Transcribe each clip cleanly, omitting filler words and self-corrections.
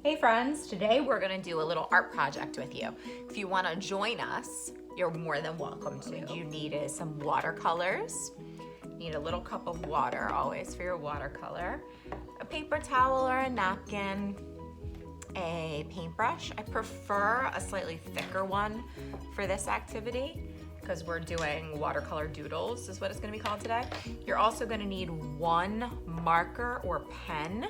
Hey friends, today we're gonna do a little art project with you. If you wanna join us, you're more than welcome to. What you need is some watercolors. You need a little cup of water, always for your watercolor. A paper towel or a napkin. A paintbrush. I prefer a slightly thicker one for this activity because we're doing watercolor doodles is what it's gonna be called today. You're also gonna need one marker or pen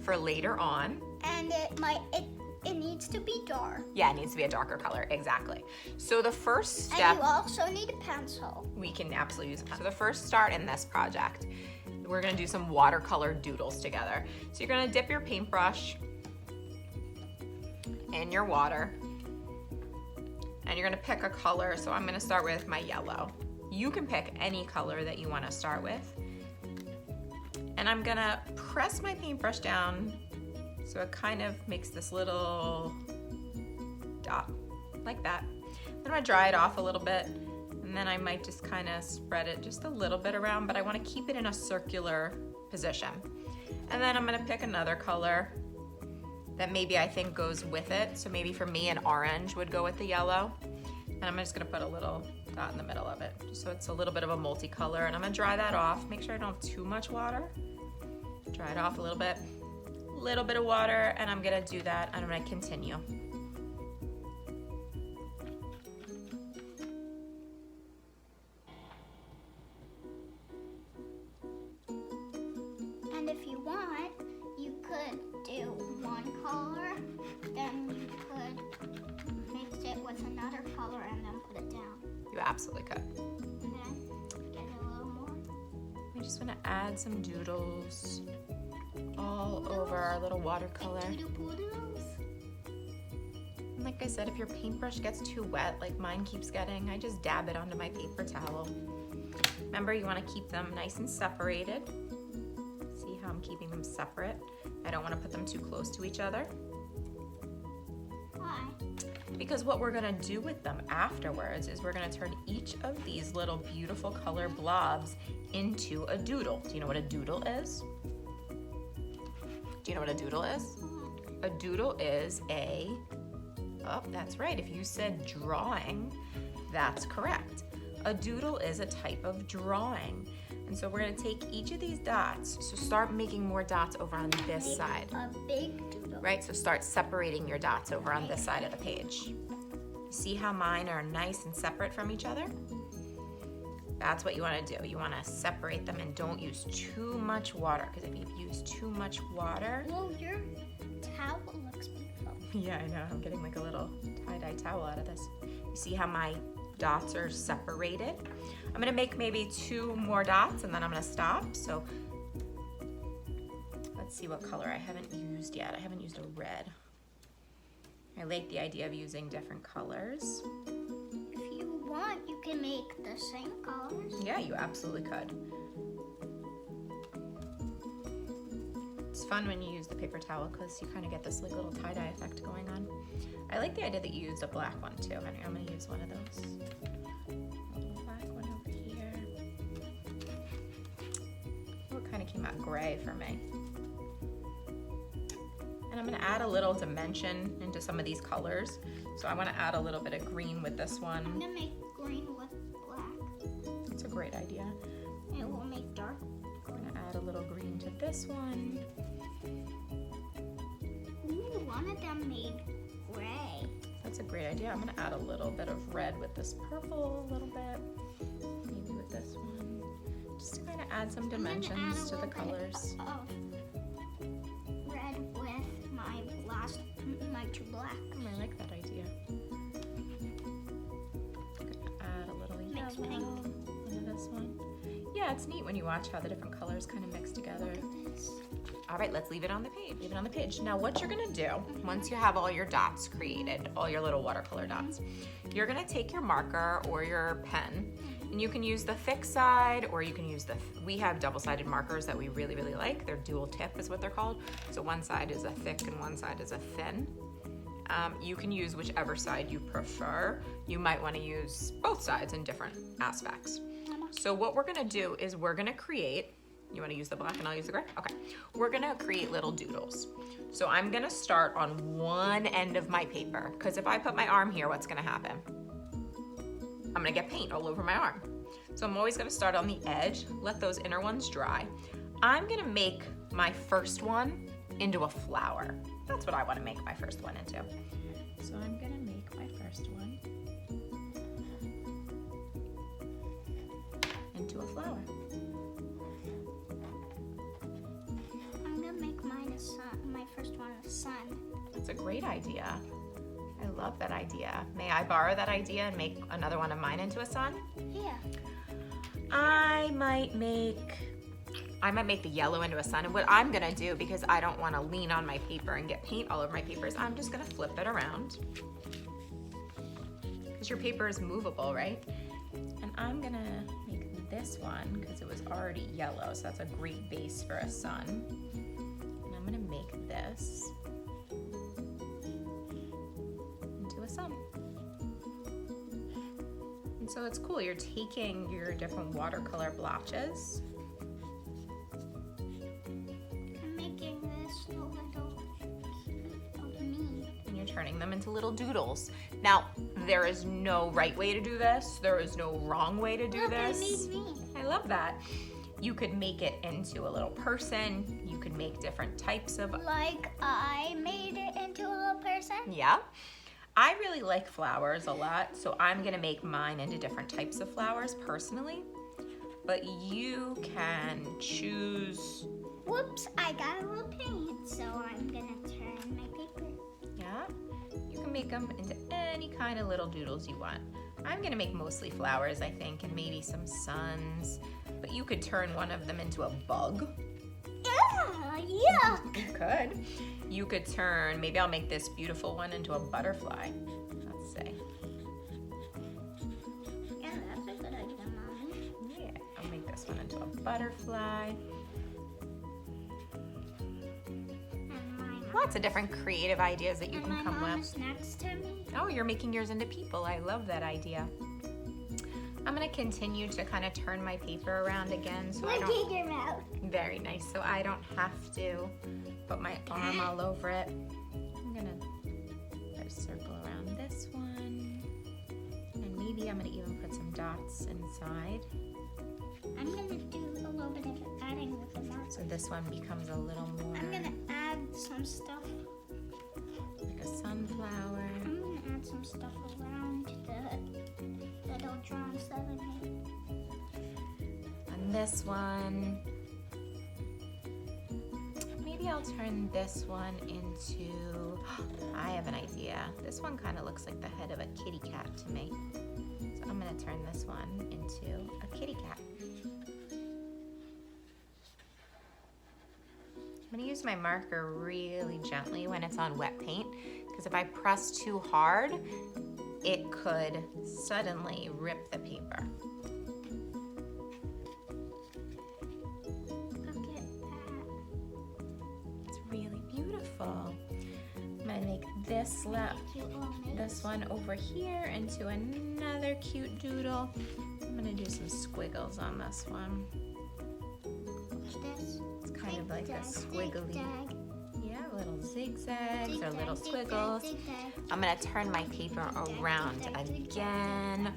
for later on. And it needs to be dark. Yeah, it needs to be a darker color, exactly. So the first step. And you also need a pencil. We can absolutely use a pencil. So the first start in this project, we're gonna do some watercolor doodles together. So you're gonna dip your paintbrush in your water, and you're gonna pick a color. So I'm gonna start with my yellow. You can pick any color that you wanna start with. And I'm gonna press my paintbrush down so it kind of makes this little dot, like that. Then I'm gonna dry it off a little bit, and then I might just kind of spread it just a little bit around, but I wanna keep it in a circular position. And then I'm gonna pick another color that maybe I think goes with it. So maybe for me, an orange would go with the yellow. And I'm just gonna put a little dot in the middle of it, just so it's a little bit of a multicolor. And I'm gonna dry that off. Make sure I don't have too much water. Dry it off a little bit of water, and I'm gonna do that, and I'm gonna continue. And if you want, you could do one color, then you could mix it with another color and then put it down. You absolutely could. And then get a little more. We just wanna add some doodles all over our little watercolor. Doodles. And like I said, if your paintbrush gets too wet, like mine keeps getting, I just dab it onto my paper towel. Remember, you wanna keep them nice and separated. See how I'm keeping them separate? I don't wanna put them too close to each other. Why? Because what we're gonna do with them afterwards is we're gonna turn each of these little beautiful color blobs into a doodle. Do you know what a doodle is? Do you know what a doodle is? A doodle is oh, that's right. If you said drawing, that's correct. A doodle is a type of drawing. And so we're gonna take each of these dots. So start making more dots over on this Make side. A big doodle. Right, so start separating your dots over on this side of the page. See how mine are nice and separate from each other? That's what you wanna do. You wanna separate them and don't use too much water, because if you use too much water. Well, your towel looks beautiful. Yeah, I know, I'm getting like a little tie-dye towel out of this. You see how my dots are separated? I'm gonna make maybe 2 more dots and then I'm gonna stop. So let's see what color I haven't used yet. I haven't used a red. I like the idea of using different colors. If you want, you can make the same colors. Yeah, you absolutely could. It's fun when you use the paper towel because you kind of get this like little tie-dye effect going on. I like the idea that you used a black one too, honey. I'm gonna use one of those. A little black one over here. Oh, it kind of came out gray for me. And I'm gonna add a little dimension into some of these colors. So I wanna add a little bit of green with this one. I'm gonna make green with black. That's a great idea. It will make dark. I'm gonna add a little green to this one. Ooh, one of them made gray. That's a great idea. I'm gonna add a little bit of red with this purple, a little bit. Maybe with this one. Just to kind of add some dimensions to the colors. Of red with my 2 black. I like that idea. I'm gonna add a little Mix yellow pink. into this one. Yeah, it's neat when you watch how the different colors kind of mix together. Look at this. All right, let's leave it on the page. Leave it on the page. Now what you're gonna do, once you have all your dots created, all your little watercolor dots, you're gonna take your marker or your pen, and you can use the thick side, or you can use we have double-sided markers that we really, really like. They're dual tip is what they're called. So one side is a thick and one side is a thin. You can use whichever side you prefer. You might wanna use both sides in different aspects. So what we're gonna do is we're gonna create You want to use the black and I'll use the gray? Okay. We're going to create little doodles. So I'm going to start on one end of my paper because if I put my arm here, what's going to happen? I'm going to get paint all over my arm. So I'm always going to start on the edge, let those inner ones dry. I'm going to make my first one into a flower. That's what I want to make my first one into. So I'm going to make my first one into a flower. I'm gonna make mine a sun. My first one a sun. That's a great idea. I love that idea. May I borrow that idea and make another one of mine into a sun? Yeah. I might make the yellow into a sun. And what I'm gonna do, because I don't wanna lean on my paper and get paint all over my paper, is I'm just gonna flip it around. Because your paper is movable, right? And I'm gonna make this one, because it was already yellow, so that's a great base for a sun. And I'm gonna make this into a sun. And so it's cool, you're taking your different watercolor blotches. I'm making this a little of me. And you're turning them into little doodles. Now, there is no right way to do this. There is no wrong way to do Look, this. I made me. I love that. You could make it into a little person. You could make different types of... Like I made it into a little person. Yeah. I really like flowers a lot, so I'm gonna make mine into different types of flowers personally. But you can choose... Whoops, I got a little paint, so I'm gonna turn my paper. Yeah, you can make them into any kind of little doodles you want. I'm gonna make mostly flowers, I think, and maybe some suns. But you could turn one of them into a bug. Yeah. You could. You could turn, maybe I'll make this beautiful one into a butterfly. Let's see. Yeah, that's a good idea, Mommy. Yeah, I'll make this one into a butterfly. And mine. Lots of different creative ideas that you And can my come mom with. is next to me. Oh, you're making yours into people. I love that idea. I'm gonna continue to kind of turn my paper around again so I Look don't... at your mouth. Very nice, so I don't have to put my arm all over it. I'm gonna put a circle around this one. And maybe I'm gonna even put some dots inside. I'm gonna do a little bit of adding with the marker. So this one becomes a little more I'm gonna add some stuff. like a sunflower. I'm gonna add some stuff around the little drawings that I made. On this one, maybe I'll turn this one into, I have an idea. This one kind of looks like the head of a kitty cat to me. So I'm gonna turn this one into a kitty cat. I'm gonna use my marker really gently when it's on wet paint, because if I press too hard, it could suddenly rip the paper. Look at that. It's really beautiful. I'm gonna make this Cute little maze. this one over here into another cute doodle. I'm gonna do some squiggles on this one. Watch this. It's kind of like a Zigzag, squiggly, zigzag. yeah, little zigzags or Zigzag, little zigzag, squiggles. zigzag. I'm gonna turn my paper around zigzag, zigzag, again.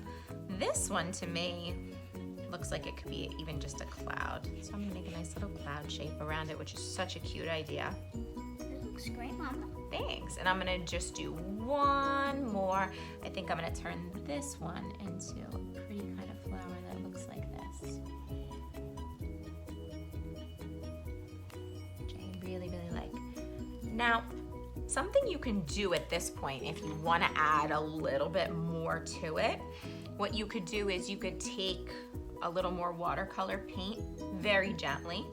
This one to me looks like it could be even just a cloud. So I'm gonna make a nice little cloud shape around it, which is such a cute idea. It looks great, Mama. Thanks. And I'm gonna just do one more. I think I'm gonna turn this one into a pretty kind of flower that looks like this. Which I really, really like. Now, something you can do at this point if you wanna add a little bit more to it, what you could do is you could take a little more watercolor paint very gently,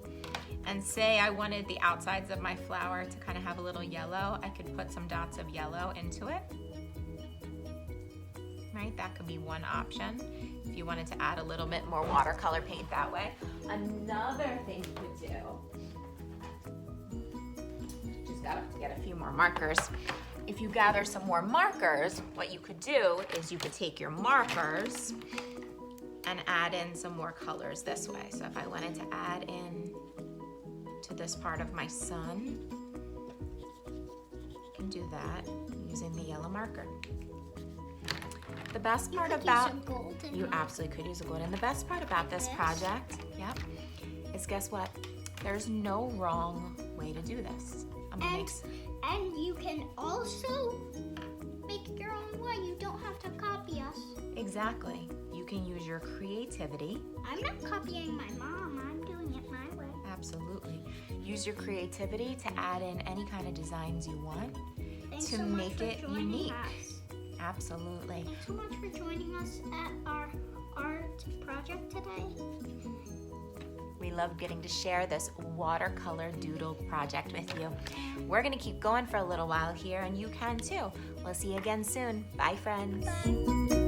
and say I wanted the outsides of my flower to kind of have a little yellow, I could put some dots of yellow into it. Right, that could be one option if you wanted to add a little bit more watercolor paint that way. Another thing you could do, just gotta get a few more markers. If you gather some more markers, what you could do is you could take your markers and add in some more colors this way. So if I wanted to add in this part of my sun. I can do that using the yellow marker. The best part about you absolutely could use a gold. And the best part about this project, yep, is guess what? There's no wrong way to do this. And you can also make it your own way. You don't have to copy us. Exactly. You can use your creativity. I'm not copying my mom. I'm doing it my way. Absolutely. Use your creativity to add in any kind of designs you want to make it unique. Absolutely. Thanks so much for joining us at our art project today. We love getting to share this watercolor doodle project with you. We're going to keep going for a little while here, and you can too. We'll see you again soon. Bye, friends. Bye.